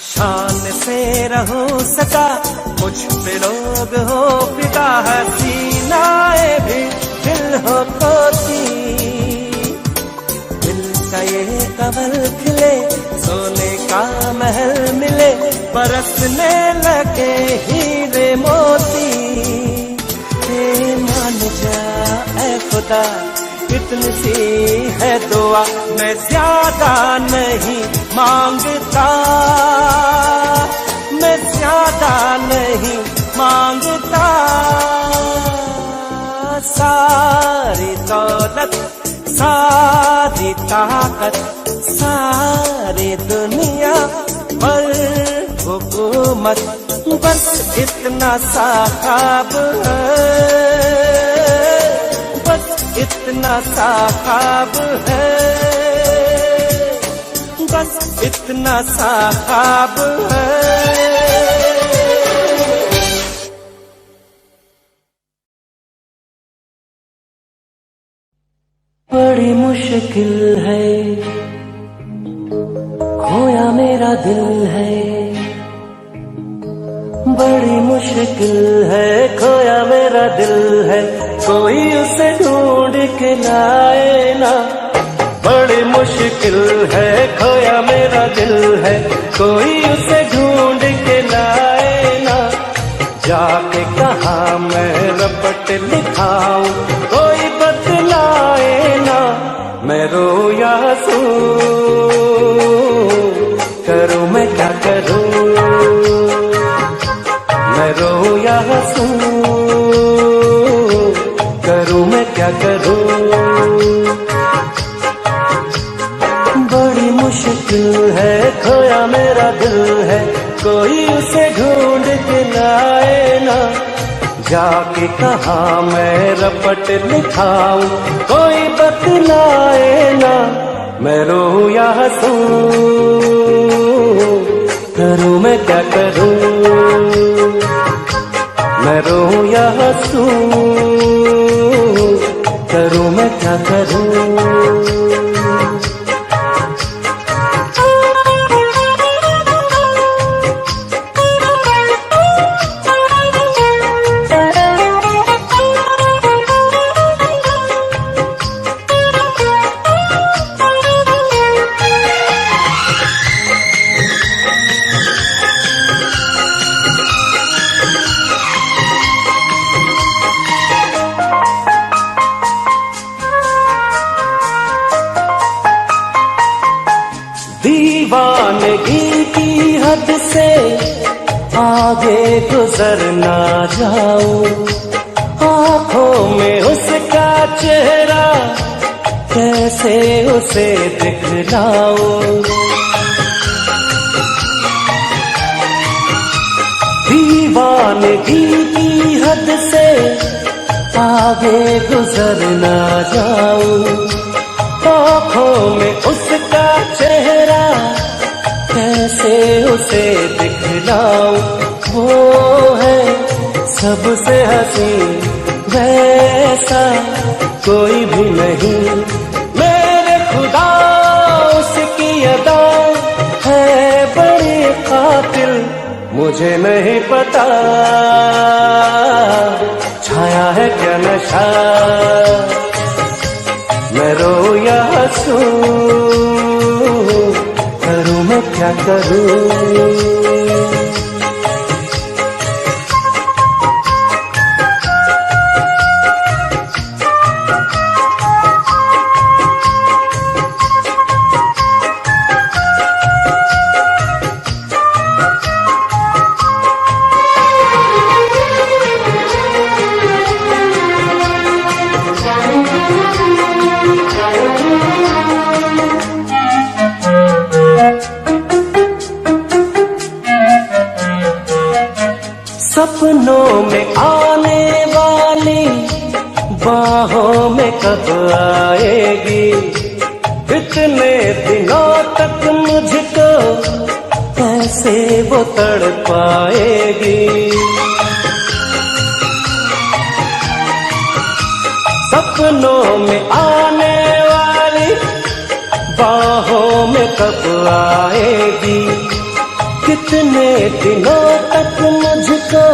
शान से रहूं सदा, मुझ पे लोग हो फिदा, हसीनाए भी दिल हो खोती। दिल का ये कमल खिले, सोने का महल मिले, बरसने लगे हीरे मोती। मान जा ऐ खुदा कितनी सी है दुआ, मैं ज्यादा नहीं मांगता, मैं ज्यादा नहीं मांगता। सारी दौलत सारी ताकत सारी दुनिया पर हुकूमत, बस इतना सा ख्वाब है, बस इतना सा ख्वाब है, बस इतना सा ख्वाब है। बड़ी मुश्किल है, खोया मेरा दिल है, बड़ी मुश्किल है, खोया मेरा दिल है, कोई उसे ढूंढ के लाए ना। बड़ी मुश्किल है, खोया मेरा दिल है, कोई उसे ढूंढ के लाए ना। जाके कहाँ मैं रपट लिखाऊं, कोई बतलाए क्या करूं। बड़ी मुश्किल है, खोया मेरा दिल है, कोई उसे ढूंढ के लाए ना। जाके कहाँ मैं रपट लिखाऊं, कोई बतलाए ना। मैं रोऊं या हंसूं, करूं मैं क्या करूं। मैं रोऊं या हंसूं, करूं मैं क्या करूं। दीवानगी की हद से आगे गुजर ना जाऊं, आंखों में उसका चेहरा कैसे उसे दिखलाऊं। दीवानगी की हद से आगे गुजर ना जाऊं, आंखों में उसका चेहरा कैसे उसे दिखलाऊं। वो है सबसे हंसी, वैसा कोई भी नहीं। मेरे खुदा उसकी अदा है बड़ी कातिल, मुझे नहीं पता छाया है क्या नशा। मैं रोऊं या हंसूं, करूं मैं क्या करूं। सपनों में आने वाली बाहों में कब आएगी, इतने दिनों तक मुझको कैसे वो तड़पाएगी। सपनों में आने वाली बाहों में कब आएगी, कितने दिनों तक मुझको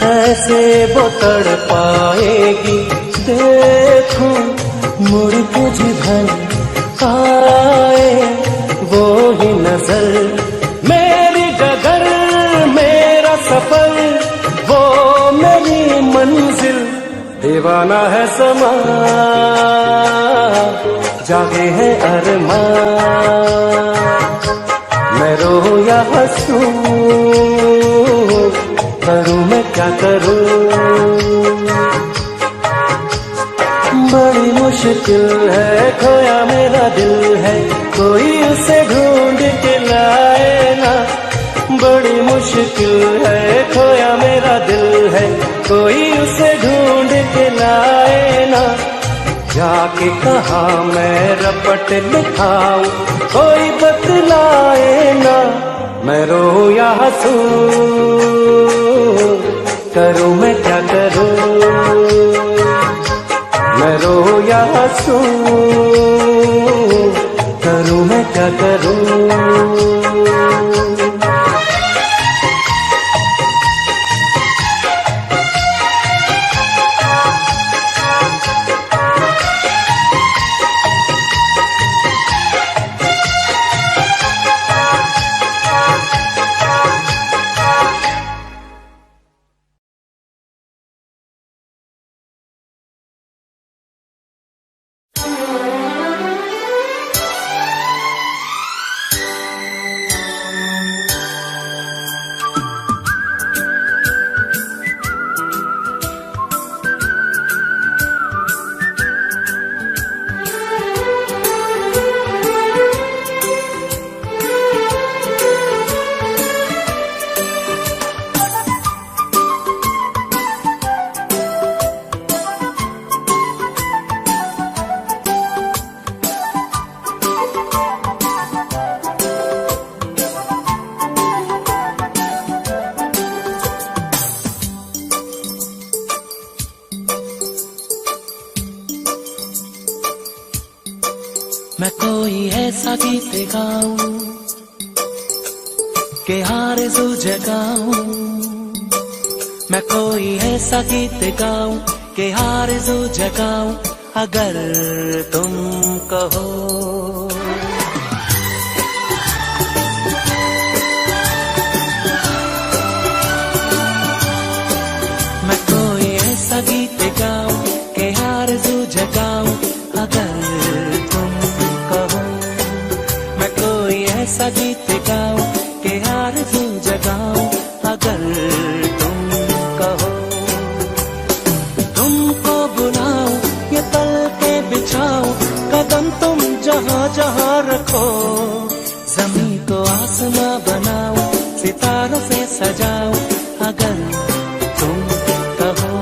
ऐसे वो तड़पाएगी। देखूं मुड़ के जिधर आए वो ही नजर, मेरी डगर मेरा सफर वो मेरी मंजिल। दीवाना है समा, जागे है अरमान। मैं रोऊं या हंसूं, करूं मैं क्या करूं। बड़ी मुश्किल है, खोया मेरा दिल है, कोई उसे ढूंढ के लाए ना। बड़ी मुश्किल है, खोया मेरा दिल है, कोई उसे ढूंढ के लाए ना। जाके कहाँ मैं रपट लिखाऊं, कोई बतलाए ना। मैं रोऊं या हंसूं, करूं मैं क्या करूं। मैं रोऊं या हंसूं, करूं मैं क्या करूं। मैं कोई ऐसा गीत गाऊं कि आरज़ू जगाऊं, मैं कोई ऐसा गीत गाऊं कि आरज़ू जगाऊं, अगर तुम कहो। मैं कोई ऐसा गीत गाऊं कि आरज़ू जगाऊं, अगर तुम कहो। मैं कोई ऐसा गीत गाऊं कि आरज़ू जगाऊं, अगर तुम कहो। तुमको बुलाऊं, ये पल के बिछाऊं, कदम तुम जहां जहां रखो। ज़मीं को आसमां बनाऊं, सितारों से सजाऊं, अगर तुम कहो।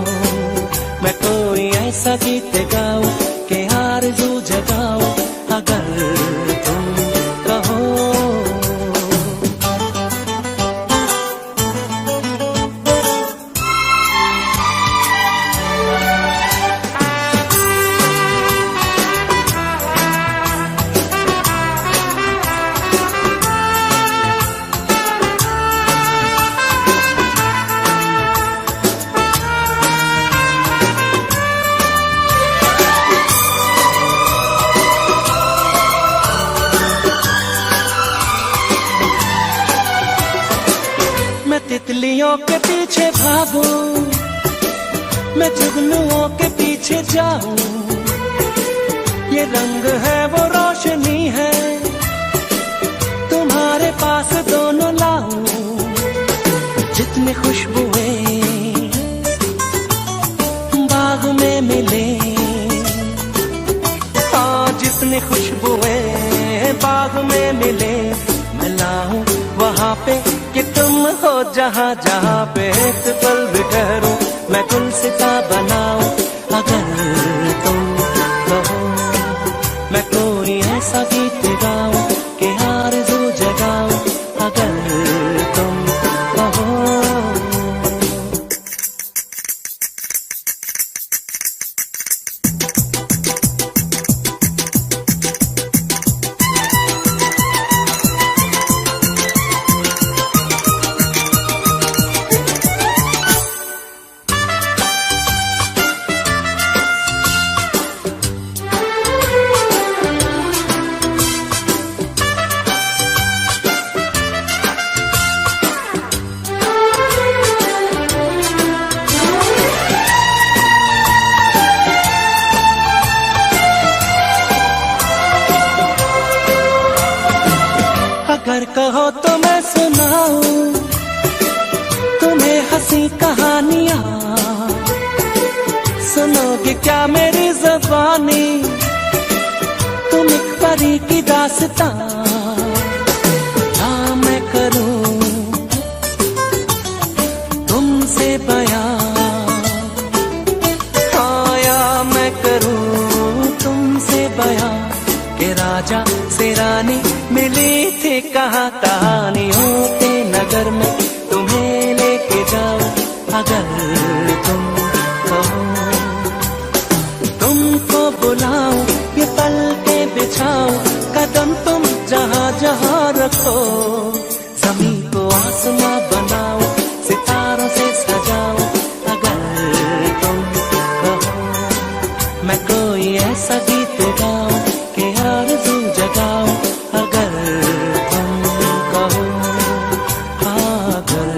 मैं कोई ऐसा गीत गाऊं कि आरज़ू जगाऊं, अगर तुम कहो। तितलियों के पीछे भागूं, मैं जुगनुओं के पीछे जाऊं, ये रंग है वो रोशनी है, तुम्हारे पास दोनों लाऊं। जितनी खुशबुएं बाग में मिले, हाँ जितनी खुशबुएं बाग में मिले, मैं लाऊं वहाँ पे कि तुम हो जहाँ जहाँ पे एक पल भी ठहरूं, मैं गुलसिता बनाऊं, अगर तुम कहो। मैं कोई ऐसा गीत गाऊं कि आरज़ू जगाऊं, अगर तुम कहो। अगर कहो तो मैं सुनाऊं तुम्हें हंसी कहानियां, सुनोगे क्या मेरी ज़बानी, तुम एक परी की दास्तां। हाँ मैं करूं तुमसे बयां, हाँ या मैं करूं तुमसे बयां, कि राजा से रानी मिली थी कहाँ कहानियों के नगर में, तुम्हें लेके जाऊं, अगर तुम कहो। तुमको बुलाऊं, ये पल के बिछाऊं, कदम तुम जहाँ जहाँ रखो। ज़मीं को आसमां बनाऊं, सितारों से सजाऊं, अगर तुम कहो। मैं कोई ऐसा गीत गाऊं कि आरज़ू जगाऊं, अगर तुम कहो। हाँ अगर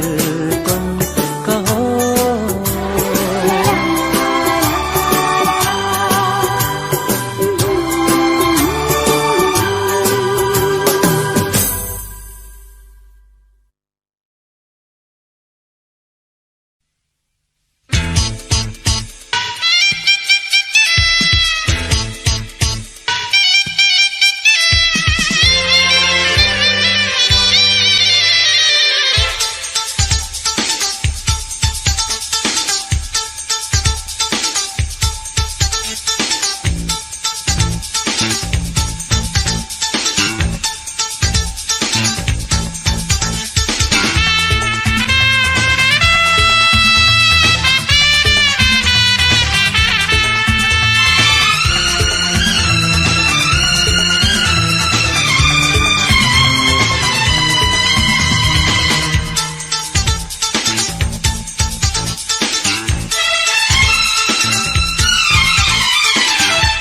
तुम कहो।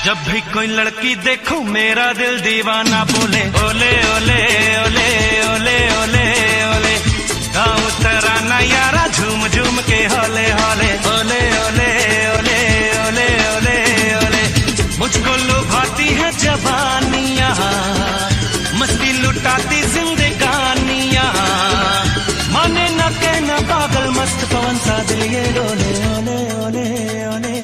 जब भी कोई लड़की देखूं मेरा दिल दीवाना बोले ओले ओले ओले ओले ओले ओले। गाँव तराना यारा झूम झूम के होले होले ओले ओले ओले ओले ओले ओले। मुझको लुभाती है जवानियाँ, मस्ती लुटाती जिंदगानियाँ, माने न कहना पागल मस्त पवन सा दिल ये डोले ओले ओले ओले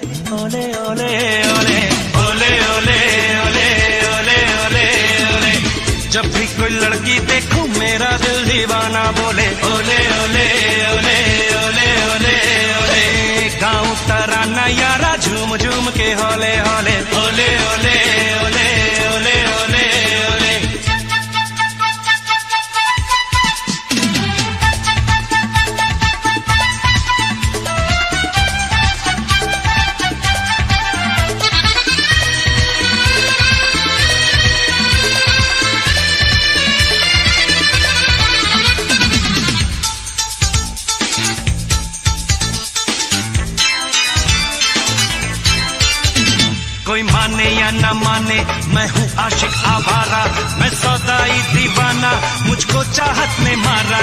ओले ओले ओले ओले ओले ओले ओले ओले ओले। जब भी कोई लड़की देखूं मेरा दिल दीवाना बोले ओले ओले ओले ओले ओले ओले। गाँव तराना यारा झूम झूम के होले होले ओले ओले ओले ओले ओले ओले। कोई माने या न माने मैं हूँ आशिक आवारा, मैं सौदाई दीवाना मुझको चाहत में मारा।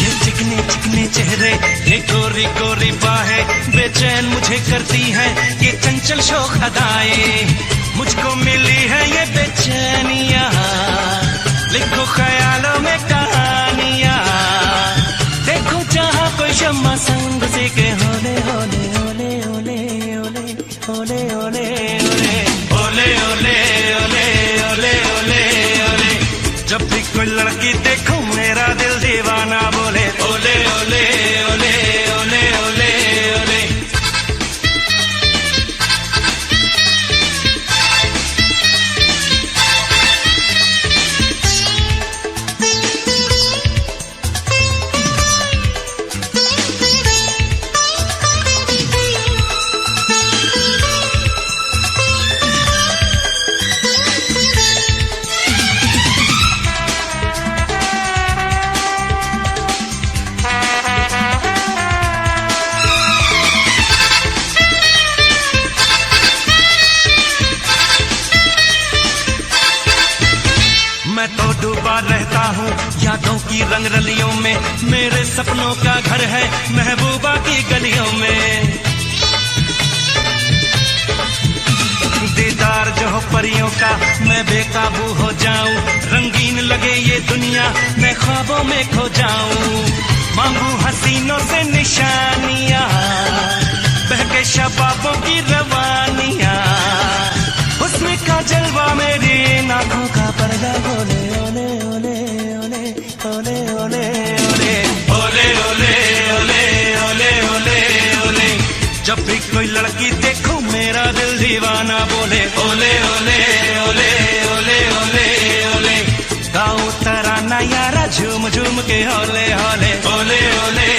ये चिकने चिकने चेहरे, ये गोरी गोरी बाहें बेचैन मुझे करती हैं, ये चंचल शोख अदाएं मुझको मिली है ये बेचैनियाँ। लिखो ख्यालों में कहानियाँ, देखो जहाँ कोई शम्मा संग से के होले होले ओले ओले ओले ओले ओले ओले ओले ओले ओले ओले ओले ओले। जब भी कोई लड़की देखूं मेरा दिल दीवाना बोले ओले ओले ओले ओले ओले ओले। मैं तो डूबा रहता हूँ यादों की रंग रलियों में, मेरे सपनों का घर है महबूबा की गलियों में। दीदार जो हो परियों का मैं बेकाबू हो जाऊं, रंगीन लगे ये दुनिया मैं ख्वाबों में खो जाऊं। मांगू हसीनों से निशानियाँ, बहके शबाबों की रवानियाँ, हुस्न का जलवा मेरी आँखों का पर्दा ओले ओले ओले ओले ओले ओले ओले ओले ओले ओले ओले ओले ओले। जब भी कोई लड़की देखूं मेरा दिल दीवाना बोले ओले ओले ओले ओले ओले ओले। गाँव तराना यारा झूम झूम के होले होले ओले ओले